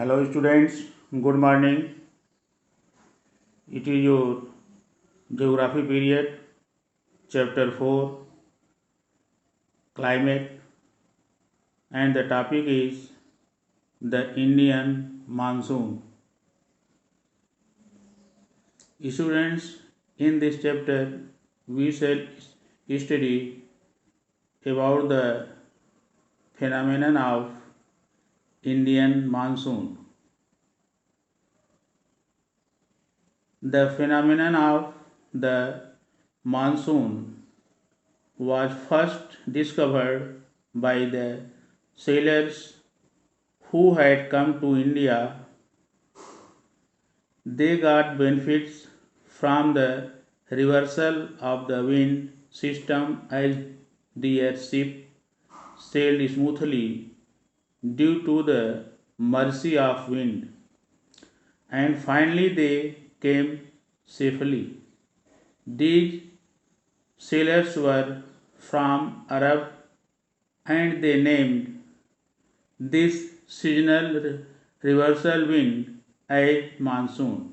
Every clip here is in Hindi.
Hello students, good morning. It is your geography period, chapter 4, climate, and the topic is the Indian monsoon. Students, in this chapter we shall study about the phenomenon of Indian monsoon. The phenomenon of the monsoon was first discovered by the sailors who had come to India. They got benefits from the reversal of the wind system as their ship sailed smoothly due to the mercy of wind, and finally they came safely. These sailors were from Arab and they named this seasonal reversal wind as monsoon.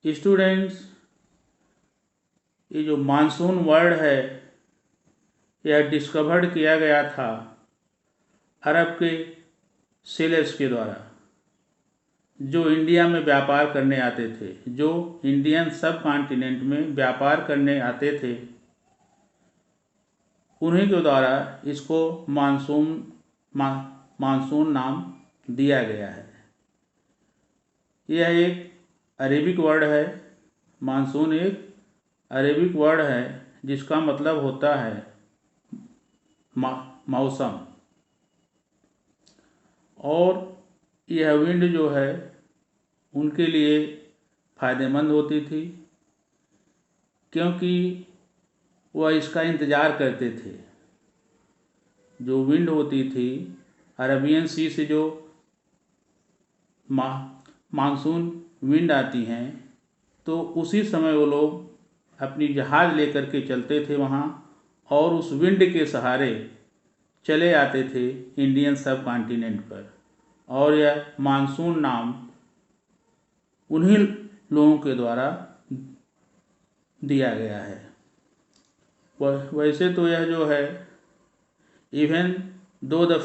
Students, ये जो मानसून वर्ड है यह डिस्कवर्ड किया गया था अरब के सेलर्स के द्वारा, जो इंडिया में व्यापार करने आते थे, जो इंडियन सब कॉन्टिनेंट में व्यापार करने आते थे, उन्हीं के द्वारा इसको मानसून नाम दिया गया है. यह एक अरेबिक वर्ड है. मानसून एक अरेबिक वर्ड है जिसका मतलब होता है मौसम. और यह विंड जो है उनके लिए फ़ायदेमंद होती थी, क्योंकि वह इसका इंतज़ार करते थे. जो विंड होती थी अरेबियन सी से, जो मानसून विंड आती हैं, तो उसी समय वो लोग अपनी जहाज़ लेकर के चलते थे वहाँ, और उस विंड के सहारे चले आते थे इंडियन सब कॉन्टिनेंट पर. और यह मानसून नाम उन्हीं लोगों के द्वारा दिया गया है. वैसे तो यह जो है, even though the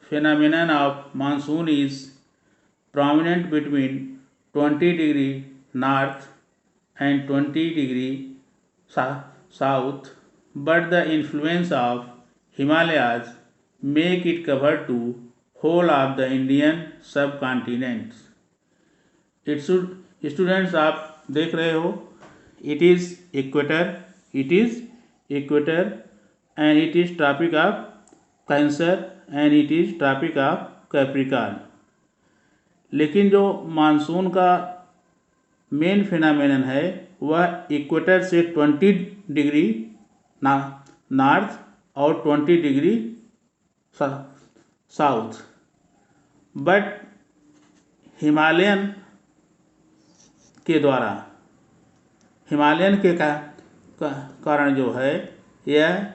phenomenon of monsoon is prominent between 20° north and 20° south, but the influence of Himalayas make it cover to whole of the Indian subcontinents. Students, आप देख रहे हो, it is equator and it is tropic of Cancer and it is tropic of Capricorn. लेकिन जो मानसून का मेन फिनोमेनन है वह इक्वेटर से 20° नॉर्थ और 20° साउथ, बट हिमालयन के कारण जो है यह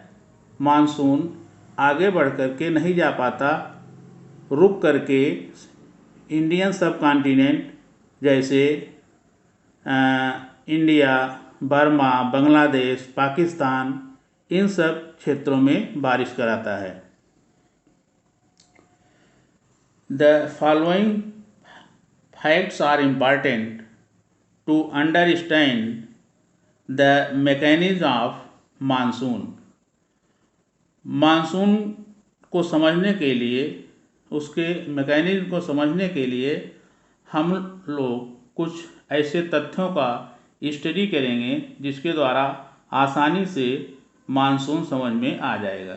मानसून आगे बढ़ करके नहीं जा पाता, रुक करके इंडियन सब कॉन्टिनेंट जैसे इंडिया, बर्मा, बांग्लादेश, पाकिस्तान, इन सब क्षेत्रों में बारिश कराता है. The following facts are important to understand the mechanism of monsoon. Monsoon को समझने के लिए, उसके मैकेनिज्म को समझने के लिए हम लोग कुछ ऐसे तथ्यों का स्टडी करेंगे जिसके द्वारा आसानी से मानसून समझ में आ जाएगा.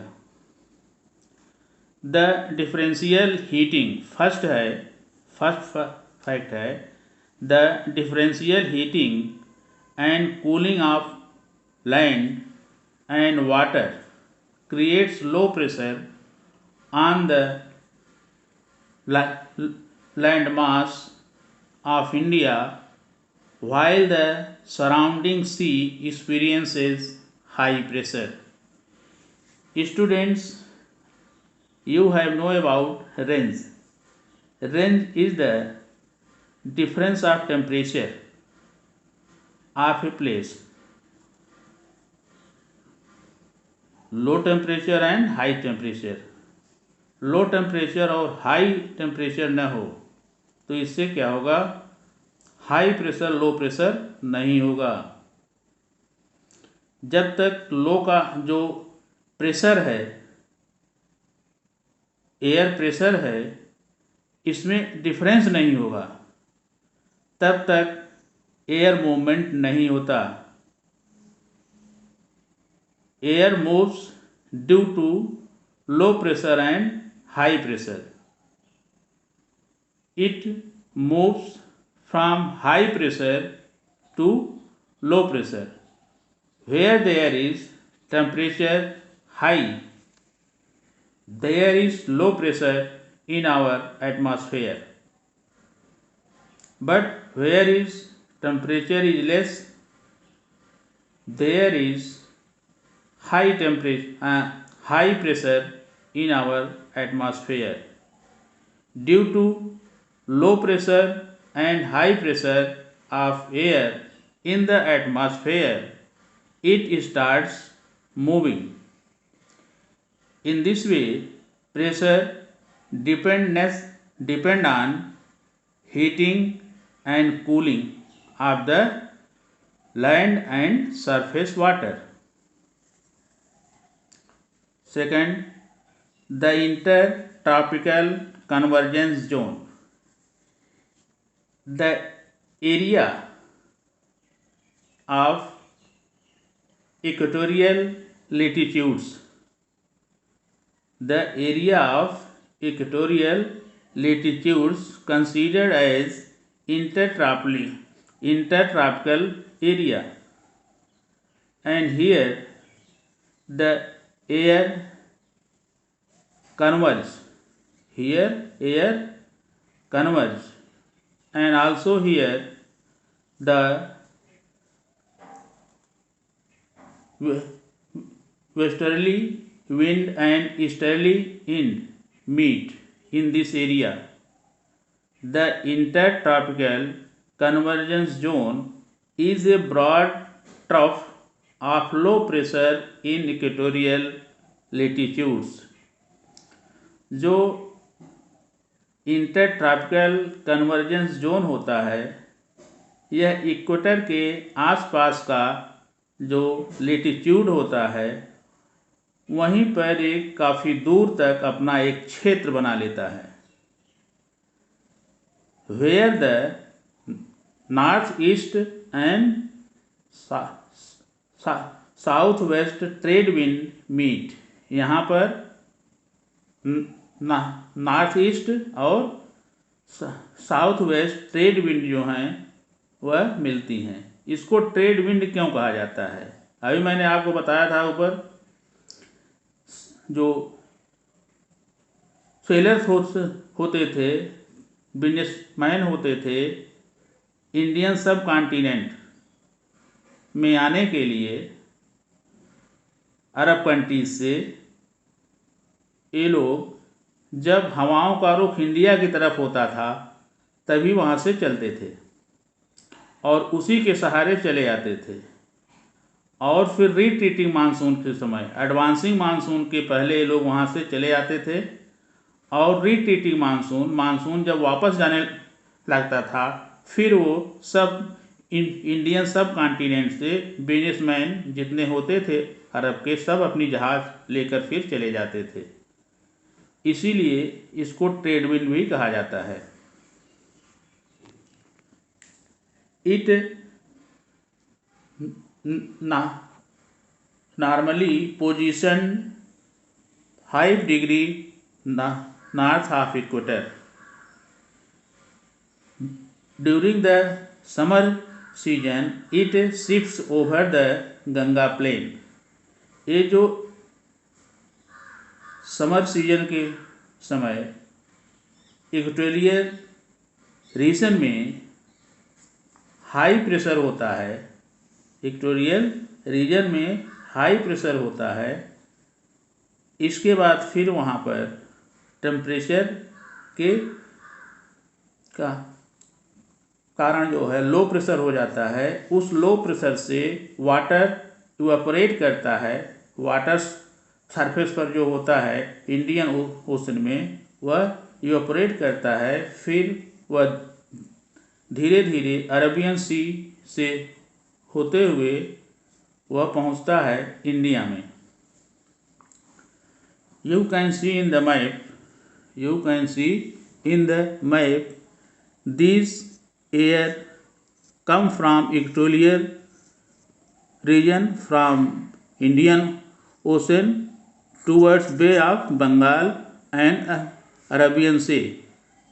The differential heating, first fact है, the differential heating and cooling of land and water creates low pressure on the land mass of India, while the surrounding sea experiences high pressure. Students, you have know about rains. Range is the difference of temperature of a place. Low temperature and high temperature, low temperature और हाई टेम्परेचर न हो तो इससे क्या होगा, हाई प्रेशर लो प्रेशर नहीं होगा। जब तक लो का जो प्रेशर है, एयर प्रेशर है, इसमें डिफरेंस नहीं होगा तब तक एयर मूवमेंट नहीं होता। Air moves due to low pressure and high pressure. It moves from high pressure to low pressure. Where there is temperature high, there is low pressure in our atmosphere. But where is temperature is less, there is high pressure in our atmosphere. Due to low pressure and high pressure of air in the atmosphere, it starts moving. In this way, pressure depend on heating and cooling of the land and surface water. Second, the intertropical convergence zone. The area of equatorial latitudes. The area of equatorial latitudes considered as intertropical area, and here the air converges. Here air converges, and also here the westerly wind and easterly wind meet in this area. The intertropical convergence zone is a broad trough of low pressure in equatorial latitudes. जो इंटरट्रॉपिकल कन्वर्जेंस जोन होता है, यह इक्वेटर के आसपास का जो लेटीट्यूड होता है वहीं पर एक काफ़ी दूर तक अपना एक क्षेत्र बना लेता है। Where the north east and south west trade wind meet, यहाँ पर नॉर्थ ईस्ट और साउथ वेस्ट ट्रेड विंड जो हैं वह मिलती हैं। इसको ट्रेड विंड क्यों कहा जाता है, अभी मैंने आपको बताया था ऊपर, जो सेलर्स होते थे, बिजनेसमैन होते थे, इंडियन सब कॉन्टिनेंट में आने के लिए अरब कंट्रीज से, ये लोग जब हवाओं का रुख इंडिया की तरफ होता था तभी वहाँ से चलते थे और उसी के सहारे चले आते थे। और फिर रिट्रीटिंग मानसून के समय, एडवांसिंग मानसून के पहले ये लोग वहाँ से चले आते थे और रिट्रीटिंग मानसून जब वापस जाने लगता था फिर वो सब इंडियन सब कॉन्टिनेंट से बिजनेसमैन जितने होते थे अरब के, सब अपनी जहाज़ लेकर फिर चले जाते थे। इसीलिए इसको ट्रेड विंड भी कहा जाता है। It normally position 5 degree north of equator. During the summer season it shifts over the Ganga plain. ये जो समर सीजन के समय इक्वेटोरियल रीजन में हाई प्रेशर होता है, इक्वेटोरियल रीजन में हाई प्रेशर होता है, इसके बाद फिर वहाँ पर टेम्परेचर के का कारण जो है लो प्रेशर हो जाता है। उस लो प्रेशर से वाटर इवापोरेट करता है। वाटर सरफेस पर जो होता है इंडियन ओशन में वह इवापोरेट करता है, फिर वह धीरे धीरे अरेबियन सी से होते हुए वह पहुंचता है इंडिया में। You can see in the map, these air come from equatorial region from Indian Ocean towards Bay of Bengal and Arabian Sea.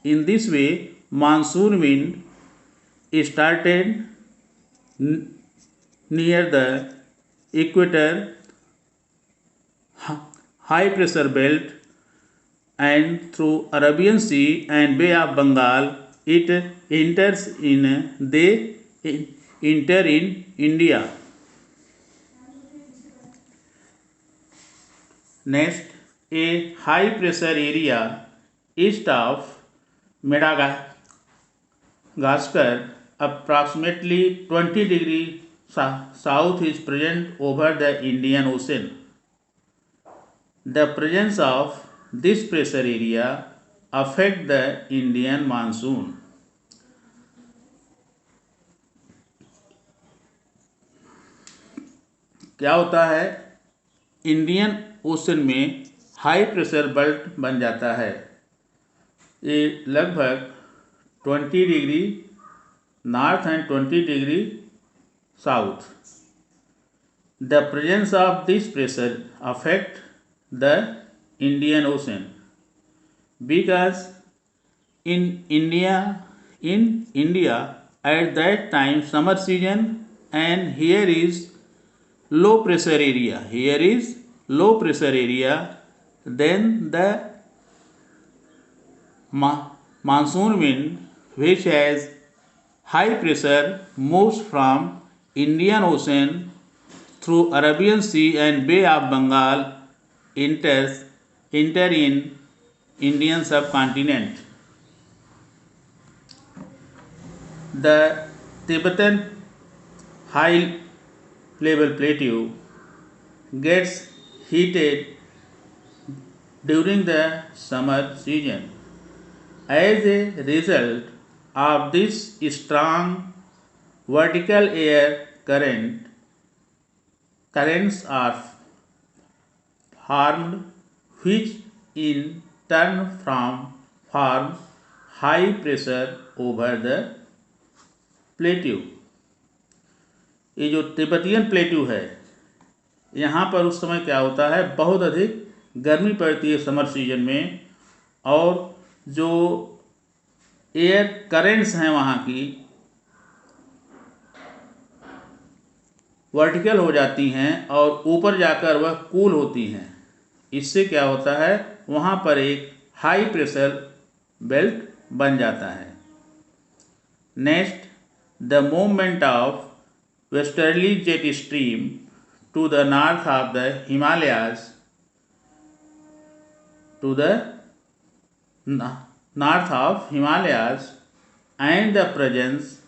In this way, monsoon wind started near the equator, high pressure belt, and through Arabian Sea and Bay of Bengal it enters in India. Next, a high pressure area east of Madagascar approximately 20 degrees south is present over the Indian Ocean. The presence of this pressure area affect the Indian monsoon. क्या होता है, इंडियन ओशन में हाई प्रेशर बेल्ट बन जाता है। ये लगभग 20 degree north and 20 degree south. The presence of this pressure affect the Indian Ocean because in India at that time summer season, and here is low pressure area, then the monsoon wind which has high pressure moves from Indian Ocean through Arabian Sea and Bay of Bengal enter in Indian subcontinent. The Tibetan high level plateau gets heated during the summer season. As a result of this strong vertical air currents are formed, which in turn form high pressure over the plateau. ये जो तिब्बतियन प्लेट्यू है, यहाँ पर उस समय क्या होता है, बहुत अधिक गर्मी पड़ती है समर सीजन में, और जो एयर करेंट्स हैं वहाँ की वर्टिकल हो जाती हैं और ऊपर जाकर वह कूल होती हैं। इससे क्या होता है, वहाँ पर एक हाई प्रेशर बेल्ट बन जाता है। Next, the movement of westerly jet stream to the north of the Himalayas and the presence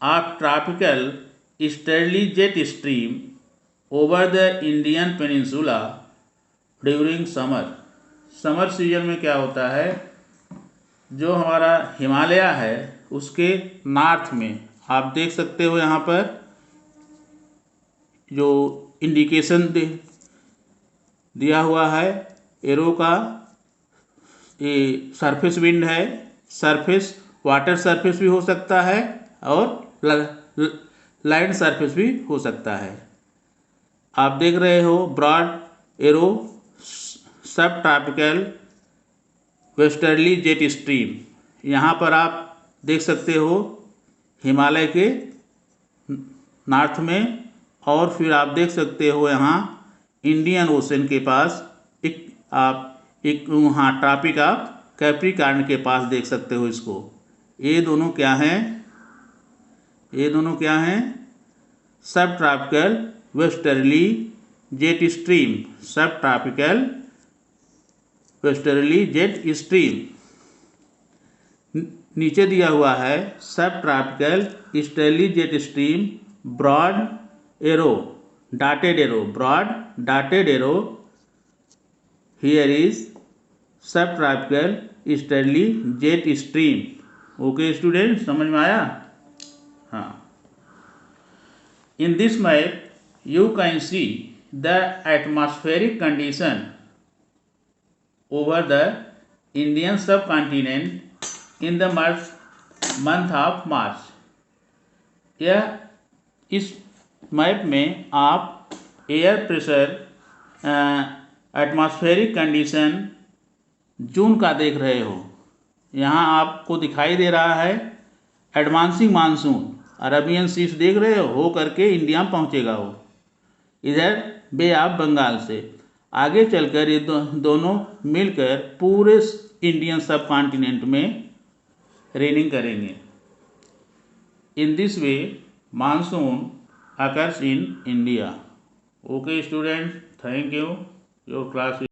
of tropical easterly jet stream over the Indian peninsula during summer season में क्या होता है, जो हमारा हिमालय है उसके नॉर्थ में आप देख सकते हो, यहाँ पर जो इंडिकेशन दिया हुआ है एरो का, ये सरफेस विंड है। सरफेस वाटर सरफेस भी हो सकता है और लैंड सरफेस भी हो सकता है। आप देख रहे हो ब्रॉड एरो, सब ट्रॉपिकल वेस्टर्ली जेट स्ट्रीम। यहाँ पर आप देख सकते हो हिमालय के नॉर्थ में, और फिर आप देख सकते हो यहाँ इंडियन ओशन के पास एक वहाँ ट्रॉपिक ऑफ कैप्रिकॉर्न के पास देख सकते हो इसको। ये दोनों क्या हैं, सब ट्रॉपिकल वेस्टर्ली जेट स्ट्रीम, सब ट्रॉपिकल वेस्टर्ली जेट स्ट्रीम। नीचे दिया हुआ है subtropical easterly jet stream broad arrow dotted arrow broad dotted arrow here is subtropical easterly jet stream. Okay student, समझ में आया? हाँ। In this map you can see the atmospheric condition over the Indian subcontinent in the month of March। यह इस मैप में आप एयर प्रेशर एटमॉस्फेरिक कंडीशन जून का देख रहे हो। यहाँ आपको दिखाई दे रहा है एडवांसिंग मानसून, अरबियन सीस देख रहे हो करके इंडिया में पहुँचेगा वो इधर बे ऑफ बंगाल से। आगे चलकर ये दोनों मिलकर पूरे इंडियन सब कॉन्टिनेंट में रेनिंग करेंगे। In this way monsoon occurs in India. Okay student, thank you. Your class